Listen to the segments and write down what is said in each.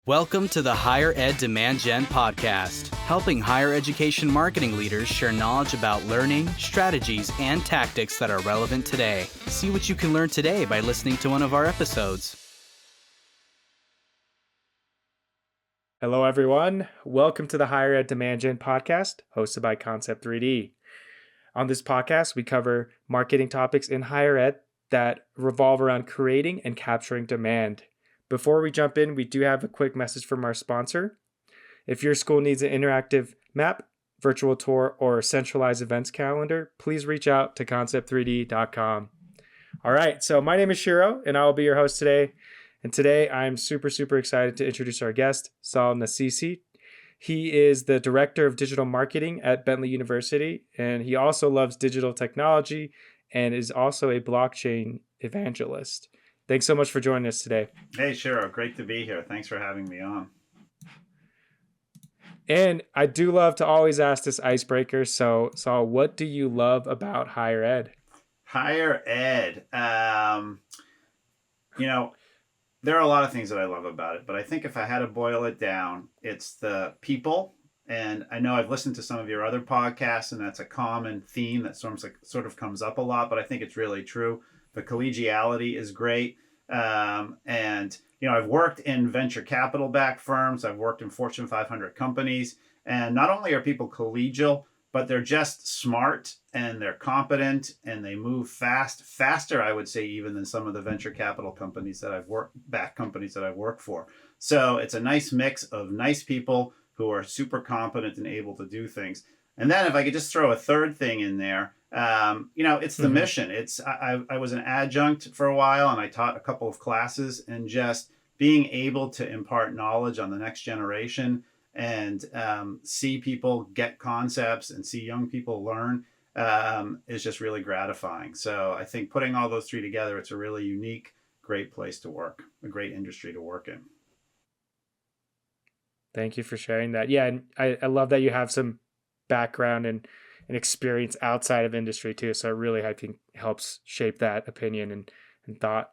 Welcome to the Higher Ed Demand Gen podcast, helping higher education marketing leaders share knowledge about learning, strategies, and tactics that are relevant today. See what you can learn today by listening to one of our episodes. Hello, everyone. Welcome to the Higher Ed Demand Gen podcast, hosted by Concept 3D. On this podcast, we cover marketing topics in higher ed that revolve around creating and capturing demand. Before we jump in, we do have a quick message from our sponsor. If your school needs an interactive map, virtual tour, or centralized events calendar, please reach out to concept3d.com. All right, so my name is Shiro, and I will be your host today. And today, I'm super excited to introduce our guest, Sol Nasisi. He is the Director of Digital Marketing at Bentley University, and he also loves digital technology and is also a blockchain evangelist. Thanks so much for joining us today. Hey, Shiro. Great to be here. Thanks for having me on. And I do love to always ask this icebreaker. So, Sol, what do you love about higher ed? Higher ed. There are a lot of things that I love about it, but I think if I had to boil it down, it's the people. And I know I've listened to some of your other podcasts, and that's a common theme that sort of comes up a lot, but I think it's really true. The collegiality is great. I've worked in venture capital-backed firms. I've worked in Fortune 500 companies. And not only are people collegial, but they're just smart and they're competent and they move faster, I would say, even than some of the venture capital companies that I've worked for. So it's a nice mix of nice people who are super competent and able to do things. And then if I could just throw a third thing in there, it's the mission. I was an adjunct for a while and I taught a couple of classes, and just being able to impart knowledge on the next generation and see people get concepts and see young people learn is just really gratifying. So I think putting all those three together, it's a really unique, great place to work, a great industry to work in. Thank you for sharing that. Yeah, and I love that you have some background and experience outside of industry too. So it really, I think, helps shape that opinion and thought.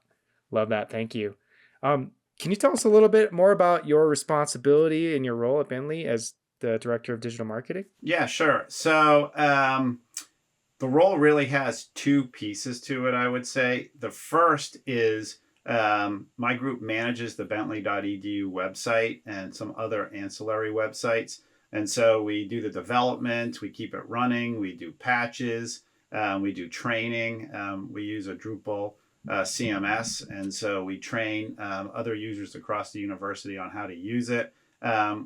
Love that. Thank you. Can you tell us a little bit more about your responsibility and your role at Bentley as the Director of Digital Marketing? Yeah, sure. So the role really has two pieces to it, I would say. The first is my group manages the bentley.edu website and some other ancillary websites. And so we do the development, we keep it running, we do patches, we do training. We use a Drupal CMS, and so we train other users across the university on how to use it.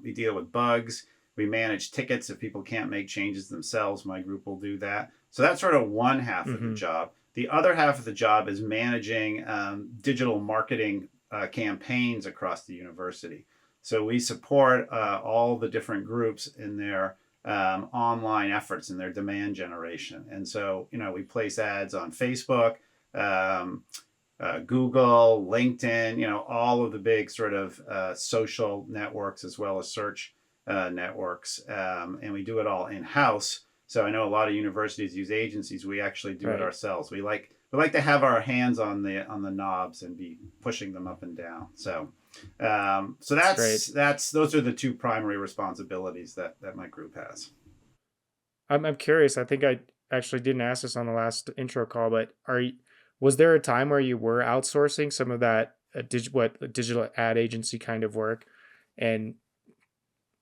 We deal with bugs. We manage tickets. If people can't make changes themselves, my group will do that. So that's sort of one half of the job. The other half of the job is managing digital marketing campaigns across the university. So we support all the different groups in their online efforts and their demand generation. And so, we place ads on Facebook, Google, LinkedIn, all of the big sort of social networks as well as search networks. And we do it all in-house. So I know a lot of universities use agencies. We actually do it ourselves. We like to have our hands on the knobs and be pushing them up and down. So those are the two primary responsibilities that my group has. I'm curious. I think I actually didn't ask this on the last intro call, but was there a time where you were outsourcing some of that digital ad agency kind of work? And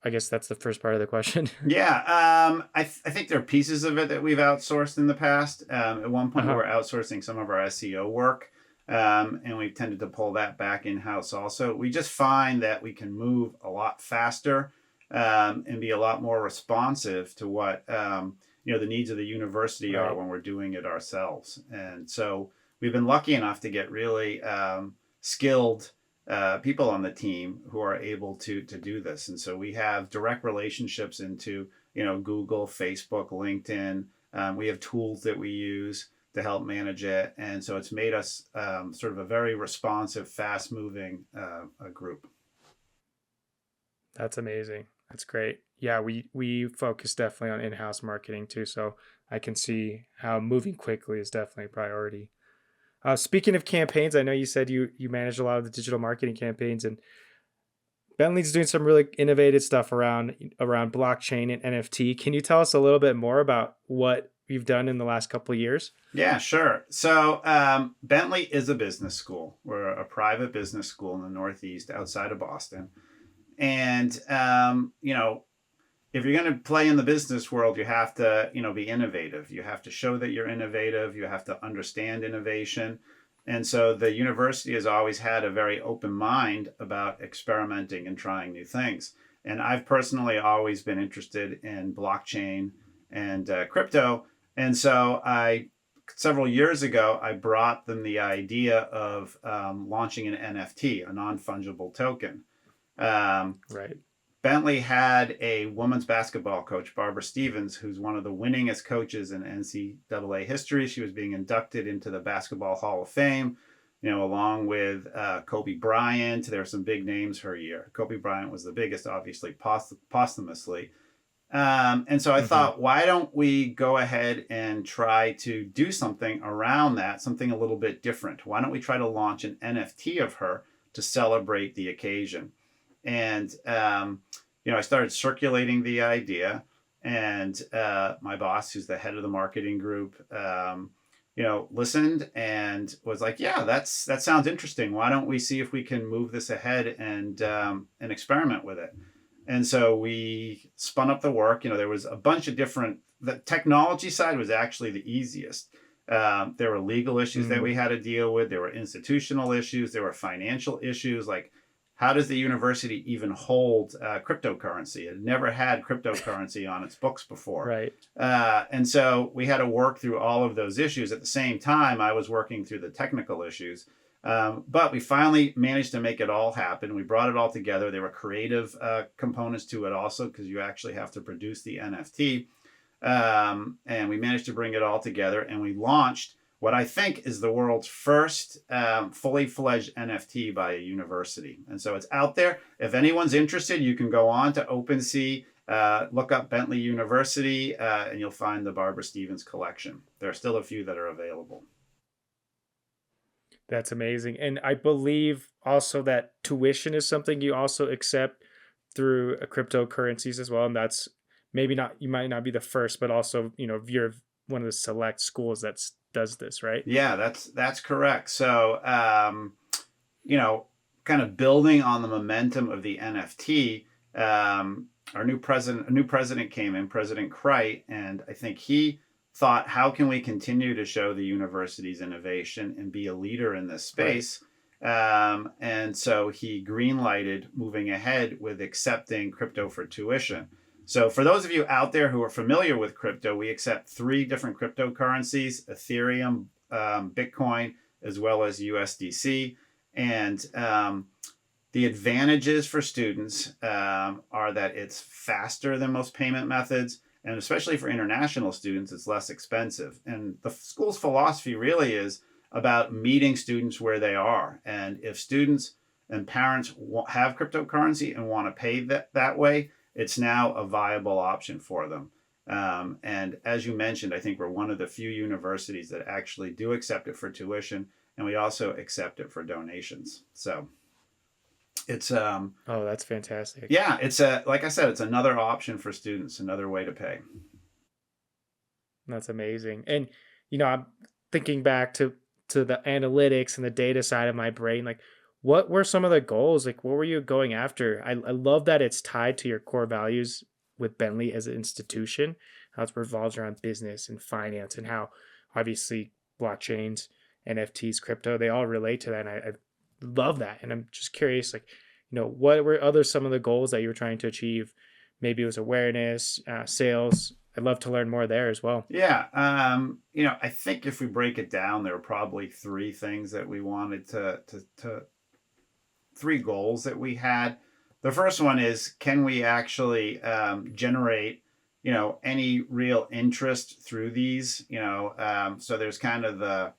I guess that's the first part of the question. Yeah, I think there are pieces of it that we've outsourced in the past. At one point, we were outsourcing some of our SEO work, and we've tended to pull that back in-house also. We just find that we can move a lot faster and be a lot more responsive to what the needs of the university are when we're doing it ourselves. And so we've been lucky enough to get really skilled people on the team who are able to do this. And so we have direct relationships into, Google, Facebook, LinkedIn. We have tools that we use to help manage it. And so it's made us sort of a very responsive, fast moving group. That's amazing. That's great. Yeah, we focus definitely on in-house marketing too. So I can see how moving quickly is definitely a priority. Speaking of campaigns, I know you said you manage a lot of the digital marketing campaigns, and Bentley's doing some really innovative stuff around blockchain and NFT. Can you tell us a little bit more about what you've done in the last couple of years? Yeah, sure. So Bentley is a business school. We're a private business school in the Northeast outside of Boston. And, if you're going to play in the business world, you have to, be innovative. You have to show that you're innovative. You have to understand innovation. And so the university has always had a very open mind about experimenting and trying new things. And I've personally always been interested in blockchain and crypto. And so several years ago, I brought them the idea of launching an NFT, a non-fungible token. Right. Bentley had a women's basketball coach, Barbara Stevens, who's one of the winningest coaches in NCAA history. She was being inducted into the Basketball Hall of Fame, along with Kobe Bryant. There were some big names her year. Kobe Bryant was the biggest, obviously, posthumously. And so I thought, why don't we go ahead and try to do something around that, something a little bit different? Why don't we try to launch an NFT of her to celebrate the occasion? And, I started circulating the idea, and my boss, who's the head of the marketing group, listened and was like, yeah, that sounds interesting. Why don't we see if we can move this ahead and experiment with it? And so we spun up the work. There was a bunch of the technology side was actually the easiest. There were legal issues that we had to deal with. There were institutional issues. There were financial issues, like, how does the university even hold cryptocurrency? It had never had cryptocurrency on its books before. Right. And so we had to work through all of those issues. At the same time, I was working through the technical issues. But we finally managed to make it all happen. We brought it all together. There were creative components to it also, because you actually have to produce the NFT. And we managed to bring it all together. And we launched what I think is the world's first fully fledged NFT by a university. And so it's out there. If anyone's interested, you can go on to OpenSea, look up Bentley University, and you'll find the Barbara Stevens collection. There are still a few that are available. That's amazing. And I believe also that tuition is something you also accept through cryptocurrencies as well. And that's maybe not, you might not be the first, but also, you're one of the select schools that does this, right? Yeah, that's correct. So, kind of building on the momentum of the NFT, a new president came in, President Crite, and I think he thought, how can we continue to show the university's innovation and be a leader in this space? Right. And so he greenlighted moving ahead with accepting crypto for tuition. So for those of you out there who are familiar with crypto, we accept 3 different cryptocurrencies: Ethereum, Bitcoin, as well as USDC. And the advantages for students are that it's faster than most payment methods. And especially for international students, it's less expensive. And the school's philosophy really is about meeting students where they are. And if students and parents have cryptocurrency and want to pay that way, it's now a viable option for them. And as you mentioned, I think we're one of the few universities that actually do accept it for tuition, and we also accept it for donations. So it's oh, that's fantastic. Yeah, it's like I said, it's another option for students, another way to pay. That's amazing. And I'm thinking back to the analytics and the data side of my brain. Like, what were some of the goals? Like, what were you going after? I love that it's tied to your core values with Bentley as an institution, how it revolves around business and finance, and how obviously blockchains, NFTs, crypto, they all relate to that. And I love that. And I'm just curious, like, what were some of the goals that you were trying to achieve? Maybe it was awareness, sales. I'd love to learn more there as well. Yeah. I think if we break it down, there were probably 3 things that we wanted to 3 goals that we had. The first one is, can we actually generate, any real interest through these? So there's kind of the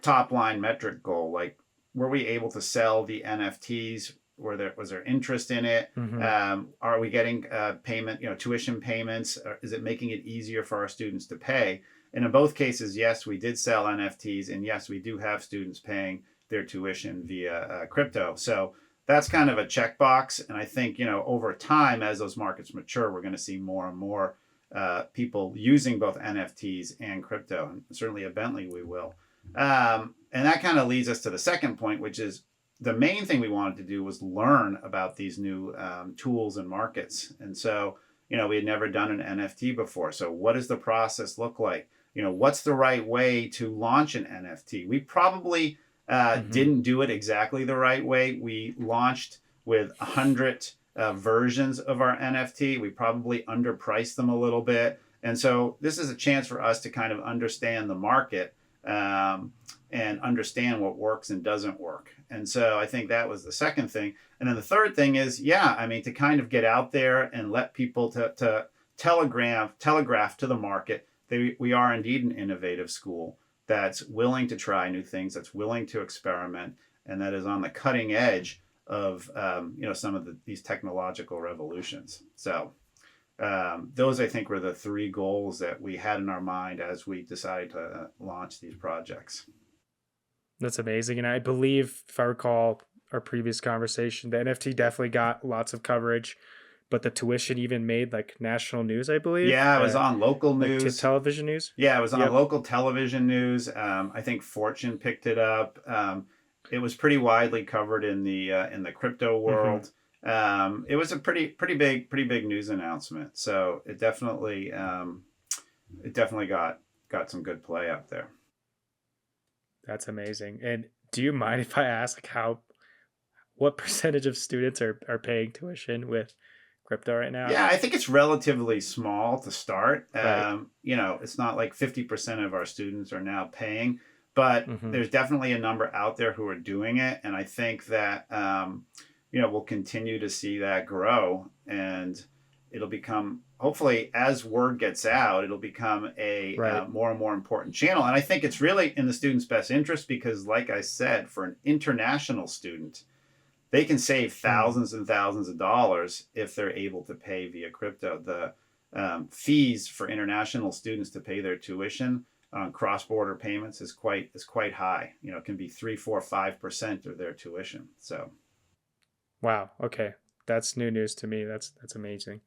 top line metric goal, like, were we able to sell the NFTs? Was there interest in it? Mm-hmm. Are we getting payment, tuition payments? Is it making it easier for our students to pay? And in both cases, yes, we did sell NFTs, and yes, we do have students paying their tuition via crypto. So that's kind of a checkbox. And I think, over time, as those markets mature, we're going to see more and more people using both NFTs and crypto. And certainly at Bentley, we will. And that kind of leads us to the second point, which is the main thing we wanted to do was learn about these new tools and markets. And so, we had never done an NFT before. So what does the process look like? What's the right way to launch an NFT? We probably didn't do it exactly the right way. We launched with 100 versions of our NFT. We probably underpriced them a little bit. And so this is a chance for us to kind of understand the market and understand what works and doesn't work. And so I think that was the second thing. And then the third thing is, to kind of get out there and let people to telegraph to the market that we are indeed an innovative school that's willing to try new things, that's willing to experiment, and that is on the cutting edge of some of these technological revolutions. So those, I think, were the three goals that we had in our mind as we decided to launch these projects. That's amazing. And I believe, if I recall our previous conversation, the NFT definitely got lots of coverage, but the tuition even made like national news, I believe. Yeah, it was on local news. Like television news? Yeah, it was on local television news. I think Fortune picked it up. It was pretty widely covered in the crypto world. It was a pretty big news announcement. So it definitely got some good play out there. That's amazing. And do you mind if I ask what percentage of students are paying tuition with crypto right now? Yeah, I think it's relatively small to start. Right. It's not like 50% of our students are now paying, but there's definitely a number out there who are doing it. And I think that, we'll continue to see that grow, and it'll become, hopefully, as word gets out, it'll become a more and more important channel. And I think it's really in the student's best interest because, like I said, for an international student, they can save thousands and thousands of dollars if they're able to pay via crypto. The fees for international students to pay their tuition on cross-border payments is quite high. It can be 3, 4, 5% of their tuition. So, wow. Okay, that's new news to me. That's amazing.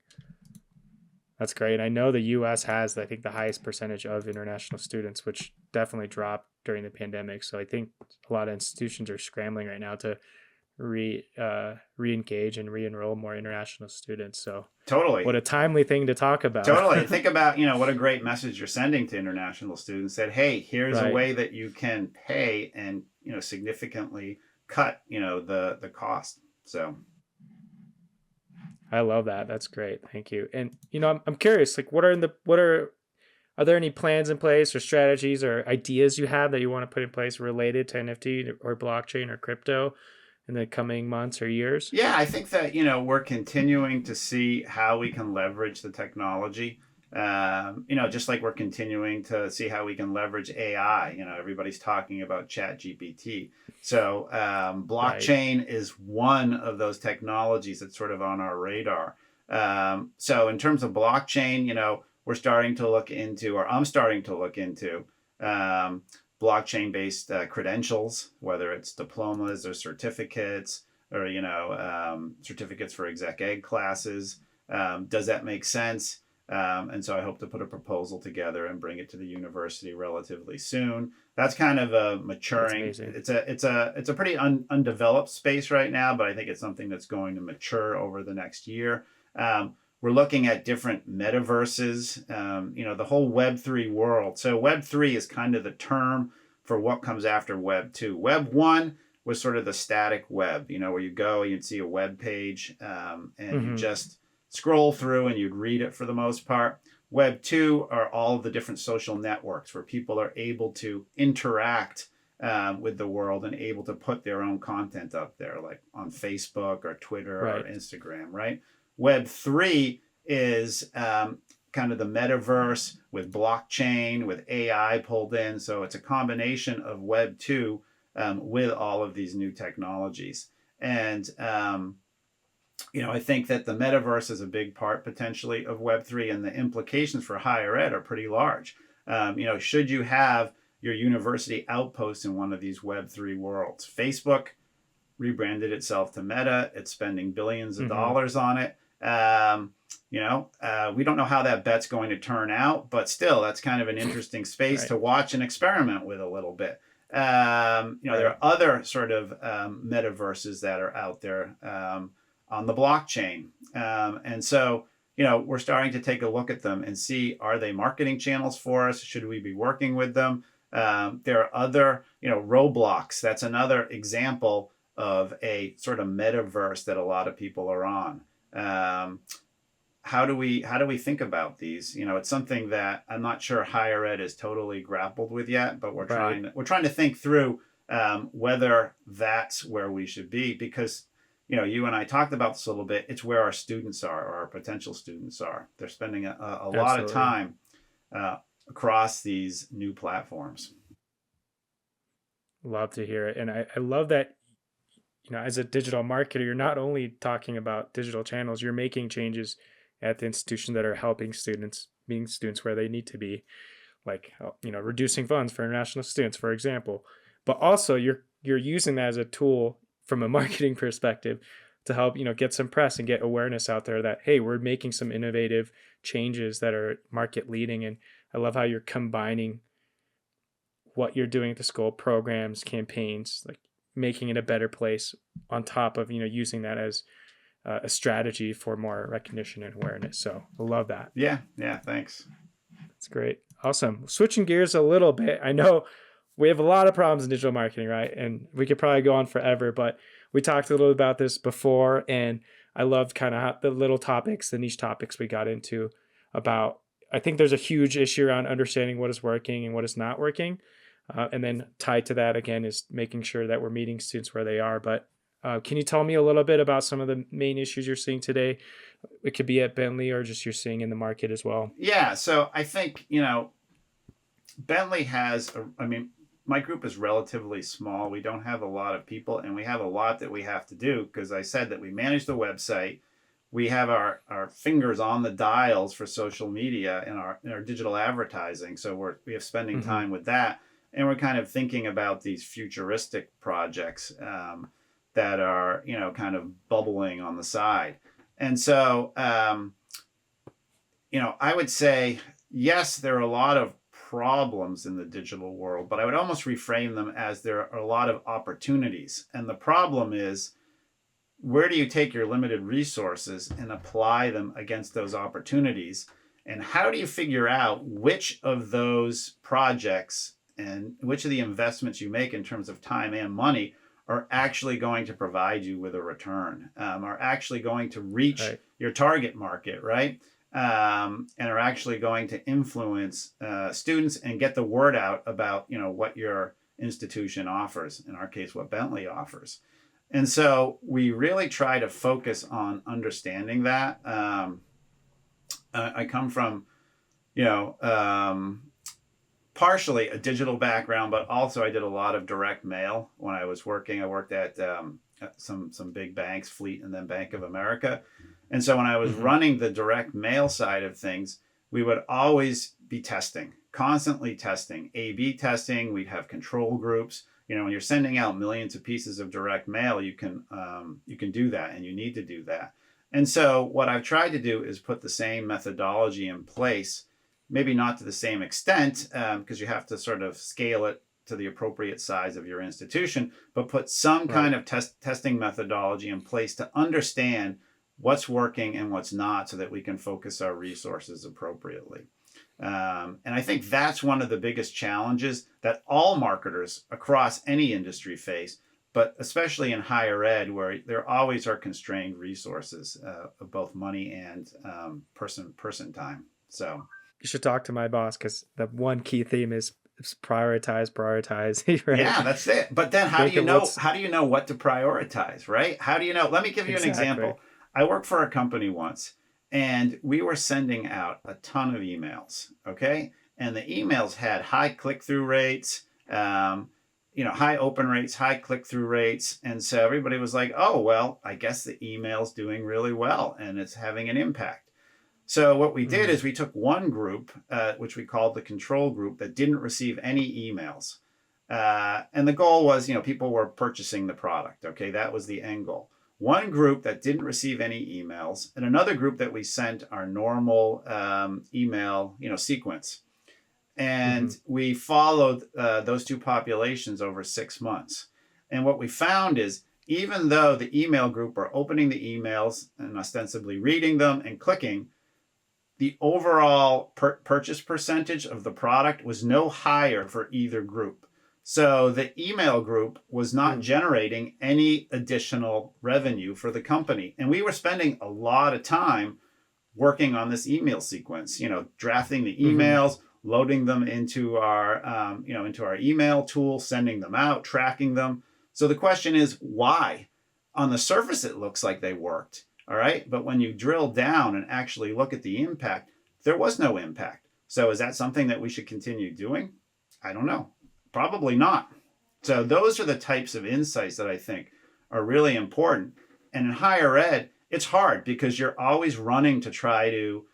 That's great. I know the U.S. has, I think, the highest percentage of international students, which definitely dropped during the pandemic. So I think a lot of institutions are scrambling right now to re-engage and re-enroll more international students. So totally, what a timely thing to talk about. Totally. Think about, what a great message you're sending to international students that, hey, here's a way that you can pay and, significantly cut, the cost. So I love that. That's great. Thank you. And, I'm curious, like are there any plans in place or strategies or ideas you have that you want to put in place related to NFT or blockchain or crypto in the coming months or years? Yeah, I think that, we're continuing to see how we can leverage the technology. Just like we're continuing to see how we can leverage AI. Everybody's talking about ChatGPT. So blockchain is one of those technologies that's sort of on our radar. So in terms of blockchain, we're starting to look into, or I'm starting to look into, blockchain-based credentials, whether it's diplomas or certificates, or certificates for exec ed classes. Does that make sense? And so I hope to put a proposal together and bring it to the university relatively soon. That's kind of a maturing. It's a pretty undeveloped space right now, but I think it's something that's going to mature over the next year. We're looking at different metaverses, the whole Web3 world. So Web3 is kind of the term for what comes after Web2. Web 1 was sort of the static web, where you go, you'd see a web page, and you just scroll through and you'd read it for the most part. Web 2 are all of the different social networks where people are able to interact with the world and able to put their own content up there, like on Facebook or Twitter or Instagram, right? Web 3 is kind of the metaverse with blockchain, with AI pulled in. So it's a combination of Web 2 with all of these new technologies. And I think that the metaverse is a big part potentially of Web3, and the implications for higher ed are pretty large. Should you have your university outpost in one of these Web3 worlds? Facebook rebranded itself to Meta. It's spending billions of Mm-hmm. dollars on it. We don't know how that bet's going to turn out, but still, that's kind of an interesting space Right. to watch and experiment with a little bit. There Right. are other sort of metaverses that are out there on the blockchain. And so, we're starting to take a look at them and see, are they marketing channels for us? Should we be working with them? There are other, Roblox. That's another example of a sort of metaverse that a lot of people are on. How do we think about these? It's something that I'm not sure higher ed is totally grappled with yet, but we're Right. trying to think through whether that's where we should be, because you and I talked about this a little bit. It's where our students are, or our potential students are. They're spending a lot of Absolutely. time across these new platforms. Love to hear it. And I love that, as a digital marketer, you're not only talking about digital channels, you're making changes at the institution that are helping students, meeting students where they need to be, like, reducing funds for international students, for example. But also you're using that as a tool from a marketing perspective to help, get some press and get awareness out there that, hey, we're making some innovative changes that are market leading. And I love how you're combining what you're doing at the school, programs, campaigns, like making it a better place, on top of, using that as a strategy for more recognition and awareness. So I love that. Yeah, thanks. That's great. Awesome. Switching gears a little bit. I know we have a lot of problems in digital marketing, right? And we could probably go on forever, but we talked a little about this before, and I loved kind of the little topics, the niche topics we got into about, I think there's a huge issue around understanding what is working and what is not working. And then tied to that again is making sure that we're meeting students where they are. But can you tell me a little bit about some of the main issues you're seeing today? It could be at Bentley or just you're seeing in the market as well. Yeah, so I think, Bentley has, my group is relatively small. We don't have a lot of people, and we have a lot that we have to do, because I said that we manage the website. We have our fingers on the dials for social media and our digital advertising. So we have spending Mm-hmm. time with that. And we're kind of thinking about these futuristic projects that are, kind of bubbling on the side. And so, I would say, yes, there are a lot of problems in the digital world, but I would almost reframe them as there are a lot of opportunities. And the problem is, where do you take your limited resources and apply them against those opportunities? And how do you figure out which of those projects and which of the investments you make in terms of time and money are actually going to provide you with a return, are actually going to reach Right. your target market, right? And are actually going to influence students and get the word out about, what your institution offers, in our case, what Bentley offers. And so we really try to focus on understanding that. I come from, partially a digital background, but also I did a lot of direct mail when I was working. I worked at some big banks, Fleet and then Bank of America. And so when I was Mm-hmm. running the direct mail side of things, we would always be testing, constantly testing, A/B testing. We'd have control groups. When you're sending out millions of pieces of direct mail, you can do that, and you need to do that. And so what I've tried to do is put the same methodology in place, maybe not to the same extent, because you have to sort of scale it to the appropriate size of your institution, but put some kind of testing methodology in place to understand what's working and what's not, so that we can focus our resources appropriately. And I think that's one of the biggest challenges that all marketers across any industry face, but especially in higher ed, where there always are constrained resources of both money and person time. So You should talk to my boss, because the one key theme is prioritize, right? yeah, that's it. But then how do you know what to prioritize, right? How do you know? Let me give you an example. I worked for a company once, and we were sending out a ton of emails, okay? And the emails had high click-through rates, high open rates, high click-through rates. And so everybody was like, oh, well, I guess the email's doing really well and it's having an impact. So what we did is we took one group, which we called the control group, that didn't receive any emails. And the goal was, people were purchasing the product. Okay, that was the end goal. One group that didn't receive any emails, and another group that we sent our normal email, sequence. And we followed those two populations over 6 months. And what we found is, even though the email group were opening the emails and ostensibly reading them and clicking, the overall purchase percentage of the product was no higher for either group. So the email group was not generating any additional revenue for the company. And we were spending a lot of time working on this email sequence, drafting the emails, loading them into our, into our email tool, sending them out, tracking them. So the question is, why? On the surface, it looks like they worked. All right. But when you drill down and actually look at the impact, there was no impact. So is that something that we should continue doing? I don't know. Probably not. So those are the types of insights that I think are really important. And in higher ed, it's hard because you're always running to try to,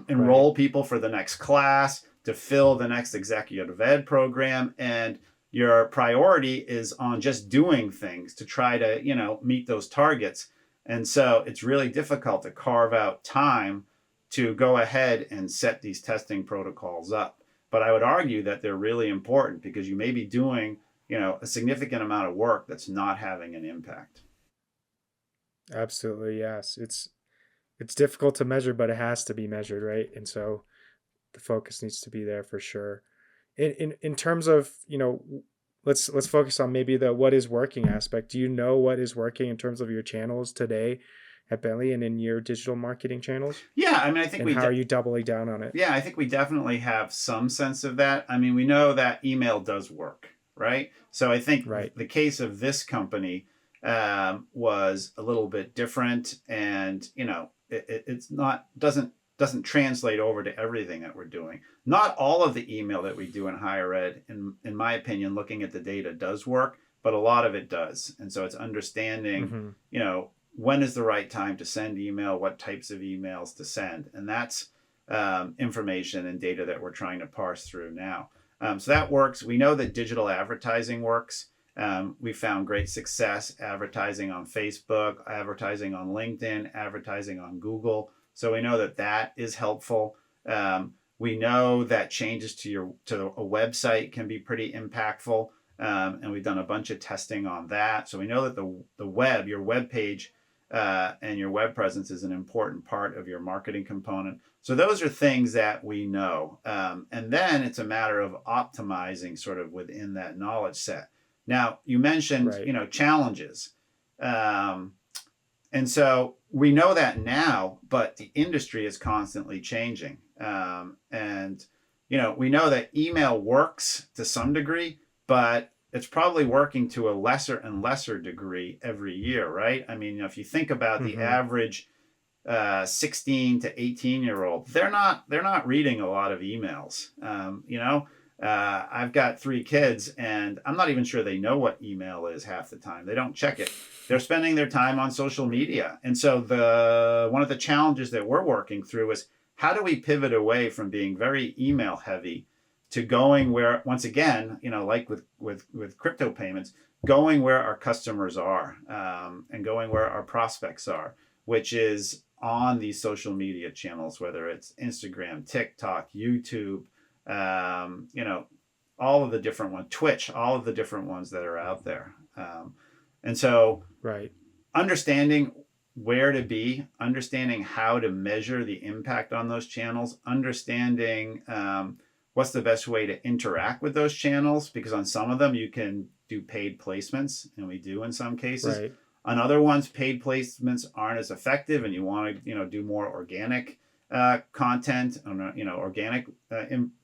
enroll people for the next class, to fill the next executive ed program. And your priority is on just doing things to try to, meet those targets. And so it's really difficult to carve out time to go ahead and set these testing protocols up. But I would argue that they're really important because you may be doing, a significant amount of work that's not having an impact. Absolutely, yes. It's difficult to measure, but it has to be measured, right? And so the focus needs to be there for sure. In terms of, let's focus on maybe the what is working aspect. Do you know what is working in terms of your channels today at Bentley and in your digital marketing channels? Yeah, I think how are you doubling down on it? Yeah, I think we definitely have some sense of that. We know that email does work, right? So I think the case of this company was a little bit different, and it's not doesn't translate over to everything that we're doing. Not all of the email that we do in higher ed, in my opinion, looking at the data does work, but a lot of it does. And so it's understanding, when is the right time to send email, what types of emails to send. And that's information and data that we're trying to parse through now. So that works. We know that digital advertising works. We found great success advertising on Facebook, advertising on LinkedIn, advertising on Google. So we know that that is helpful. We know that changes to a website can be pretty impactful. And we've done a bunch of testing on that. So we know that the web, your web page, and your web presence is an important part of your marketing component. So those are things that we know. And then it's a matter of optimizing sort of within that knowledge set. Now, you mentioned, challenges. And so we know that now, but the industry is constantly changing. And we know that email works to some degree, but it's probably working to a lesser and lesser degree every year, right? If you think about the average 16 to 18-year-old, they're not reading a lot of emails. I've got 3 kids, and I'm not even sure they know what email is half the time. They don't check it. They're spending their time on social media. And so one of the challenges that we're working through is, how do we pivot away from being very email heavy to going where, once again, like with crypto payments, going where our customers are, and going where our prospects are, which is on these social media channels, whether it's Instagram, TikTok, YouTube, all of the different ones, Twitch, all of the different ones that are out there. And so understanding where to be, understanding how to measure the impact on those channels, understanding what's the best way to interact with those channels, because on some of them you can do paid placements, and we do in some cases. On other ones, paid placements aren't as effective, and you want to do more organic content,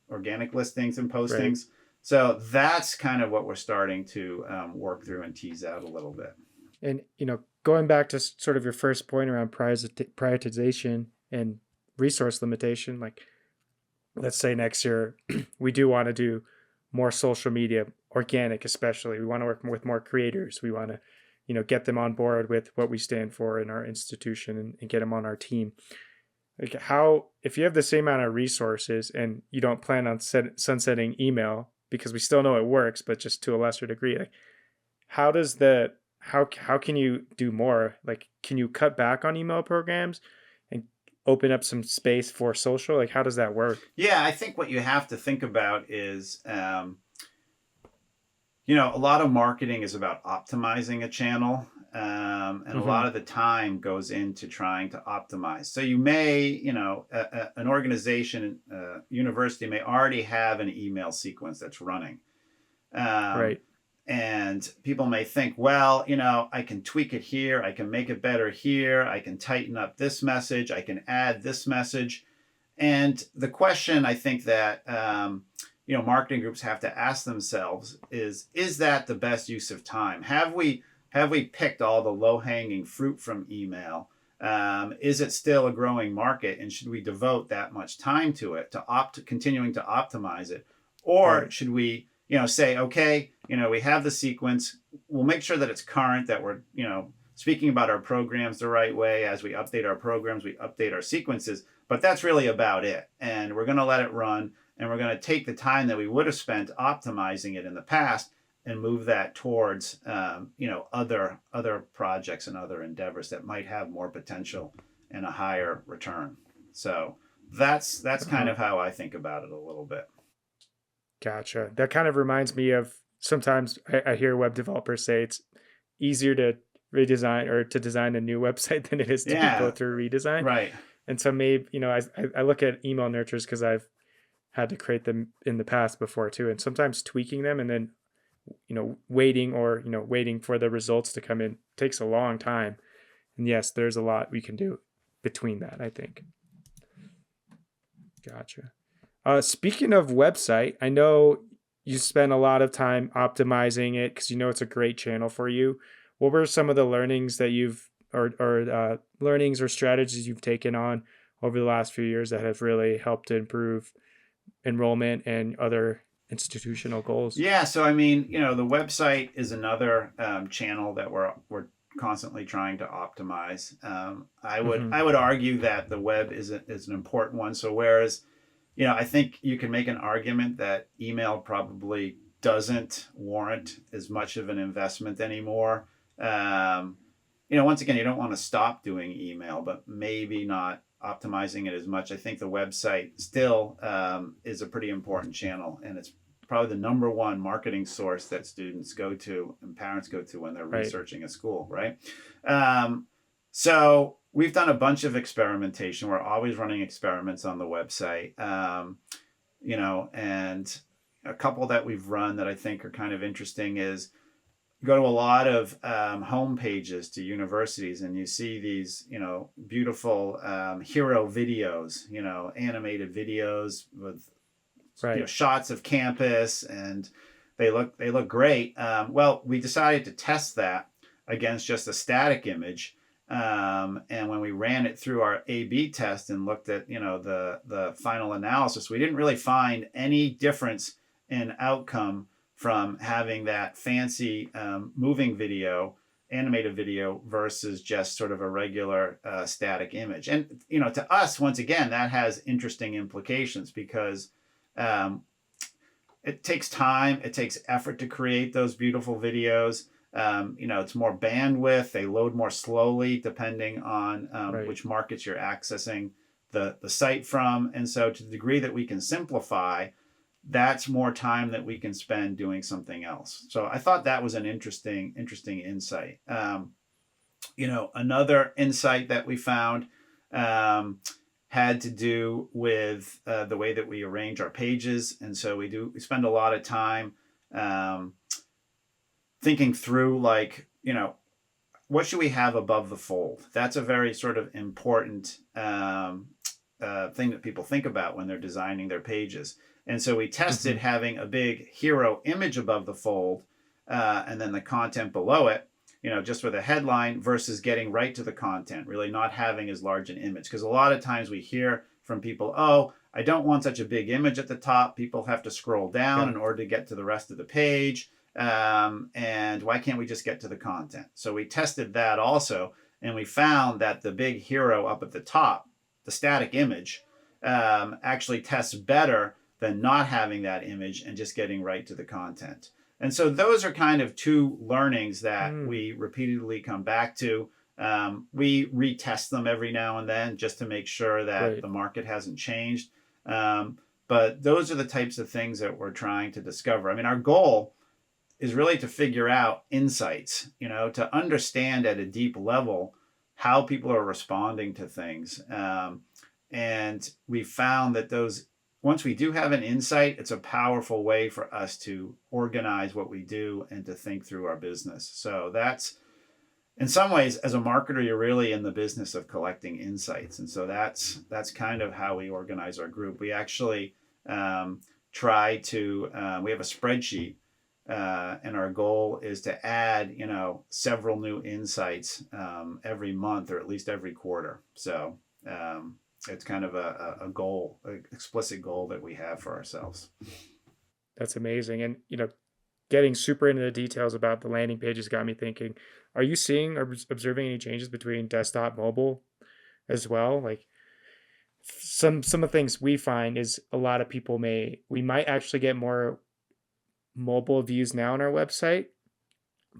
organic listings and postings. So that's kind of what we're starting to work through and tease out a little bit. And going back to sort of your first point around prioritization and resource limitation, like, let's say next year we do want to do more social media, organic especially. We want to work with more creators. We want to, get them on board with what we stand for in our institution and get them on our team. Like, if you have the same amount of resources and you don't plan on sunsetting email because we still know it works, but just to a lesser degree. Like, how does the how can you do more? Like, can you cut back on email programs and open up some space for social? Like, how does that work? Yeah, I think what you have to think about is, a lot of marketing is about optimizing a channel. And a lot of the time goes into trying to optimize. So you may, an organization, university may already have an email sequence that's running. Right. And people may think, well, I can tweak it here. I can make it better here. I can tighten up this message. I can add this message. And the question I think that, marketing groups have to ask themselves is that the best use of time? Have we picked all the low-hanging fruit from email? Is it still a growing market? And should we devote that much time to it, to continuing to optimize it? Or should we, say, okay, we have the sequence. We'll make sure that it's current, that we're, speaking about our programs the right way. As we update our programs, we update our sequences. But that's really about it. And we're going to let it run. And we're going to take the time that we would have spent optimizing it in the past and move that towards, other projects and other endeavors that might have more potential and a higher return. So that's kind of how I think about it a little bit. Gotcha. That kind of reminds me of sometimes I hear web developers say it's easier to redesign or to design a new website than it is to go through redesign. Right. And so maybe, I look at email nurtures because I've had to create them in the past before too. And sometimes tweaking them and then, waiting for the results to come in takes a long time. And yes, there's a lot we can do between that, I think. Gotcha. Speaking of website, I know you spend a lot of time optimizing it because it's a great channel for you. What were some of the learnings that learnings or strategies you've taken on over the last few years that have really helped to improve enrollment and other institutional goals? Yeah, so the website is another channel that we're constantly trying to optimize. I would argue that the web is an important one. So whereas I think you can make an argument that email probably doesn't warrant as much of an investment anymore. Once again, you don't want to stop doing email, but maybe not optimizing it as much. I think the website still is a pretty important channel, and it's probably the number one marketing source that students go to and parents go to when they're researching a school, right? So we've done a bunch of experimentation. We're always running experiments on the website, and a couple that we've run that I think are kind of interesting is you go to a lot of home pages to universities and you see these, beautiful hero videos, animated videos with shots of campus, and they look great. Well, we decided to test that against just a static image. And when we ran it through our A/B test and looked at, the final analysis, we didn't really find any difference in outcome from having that fancy moving video, animated video versus just sort of a regular static image. And, to us, once again, that has interesting implications because it takes time, it takes effort to create those beautiful videos. It's more bandwidth. They load more slowly depending on which markets you're accessing the site from. And so to the degree that we can simplify, that's more time that we can spend doing something else. So I thought that was an interesting insight. Another insight that we found had to do with the way that we arrange our pages. And so we spend a lot of time thinking through, what should we have above the fold? That's a very sort of important thing that people think about when they're designing their pages. And so we tested having a big hero image above the fold and then the content below it, just with a headline versus getting right to the content, really not having as large an image. Because a lot of times we hear from people, oh, I don't want such a big image at the top. People have to scroll down in order to get to the rest of the page. And why can't we just get to the content? So we tested that also, and we found that the big hero up at the top, the static image, actually tests better than not having that image and just getting right to the content. And so those are kind of two learnings that we repeatedly come back to. We retest them every now and then just to make sure that the market hasn't changed. But those are the types of things that we're trying to discover. I mean, our goal is really to figure out insights, to understand at a deep level how people are responding to things. And we found that once we do have an insight, it's a powerful way for us to organize what we do and to think through our business. So that's, in some ways, as a marketer, you're really in the business of collecting insights. And so that's kind of how we organize our group. We actually we have a spreadsheet, and our goal is to add, several new insights every month or at least every quarter. So it's kind of a goal, an explicit goal that we have for ourselves. That's amazing. And, getting super into the details about the landing pages got me thinking, are you seeing or observing any changes between desktop, mobile as well? Like some of the things we find is a lot of people we might actually get more mobile views now on our website.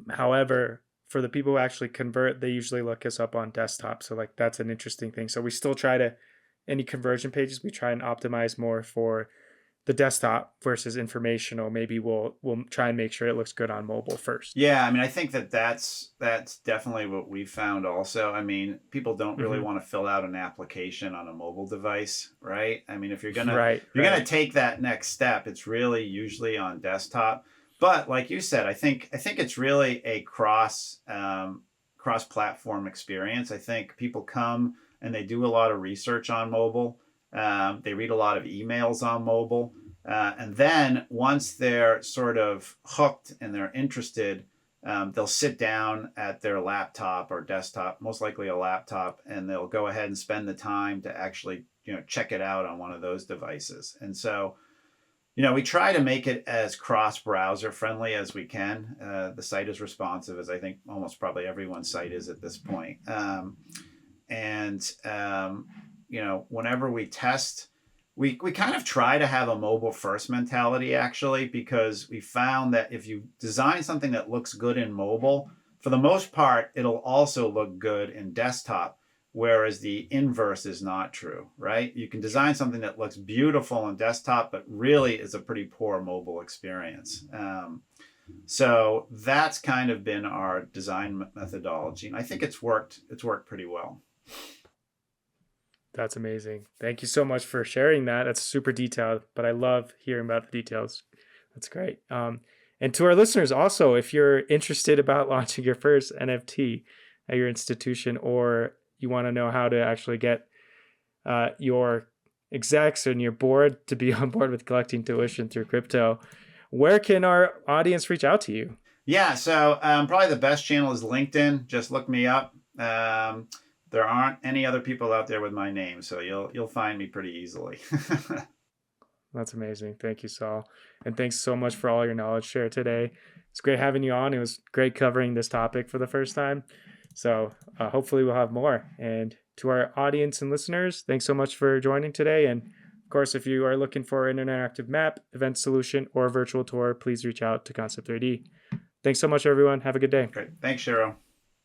However, for the people who actually convert, they usually look us up on desktop. So like that's an interesting thing. So we still any conversion pages, we try and optimize more for the desktop versus informational. Maybe we'll try and make sure it looks good on mobile first. Yeah, I mean, I think that's definitely what we found also. I mean, people don't really want to fill out an application on a mobile device, right? I mean, if you're gonna gonna take that next step, it's really usually on desktop. But like you said, I think it's really a cross-platform experience. I think people come and they do a lot of research on mobile. They read a lot of emails on mobile. And then once they're sort of hooked and they're interested, they'll sit down at their laptop or desktop, most likely a laptop, and they'll go ahead and spend the time to actually, check it out on one of those devices. And so, we try to make it as cross-browser friendly as we can. The site is responsive, as I think almost probably everyone's site is at this point. Whenever we test, we kind of try to have a mobile first mentality, actually, because we found that if you design something that looks good in mobile, for the most part, it'll also look good in desktop, whereas the inverse is not true, right? You can design something that looks beautiful on desktop, but really is a pretty poor mobile experience. So that's kind of been our design methodology. And I think it's worked pretty well. That's amazing. Thank you so much for sharing that. That's super detailed, but I love hearing about the details. That's great. And to our listeners also, if you're interested about launching your first NFT at your institution, or you want to know how to actually get your execs and your board to be on board with collecting tuition through crypto, where can our audience reach out to you? Yeah, so probably the best channel is LinkedIn. Just look me up. There aren't any other people out there with my name, so you'll find me pretty easily. That's amazing. Thank you, Sol. And thanks so much for all your knowledge shared today. It's great having you on. It was great covering this topic for the first time. So hopefully we'll have more. And to our audience and listeners, thanks so much for joining today. And of course, if you are looking for an interactive map, event solution, or a virtual tour, please reach out to Concept 3D. Thanks so much, everyone. Have a good day. Great. Thanks, Shiro.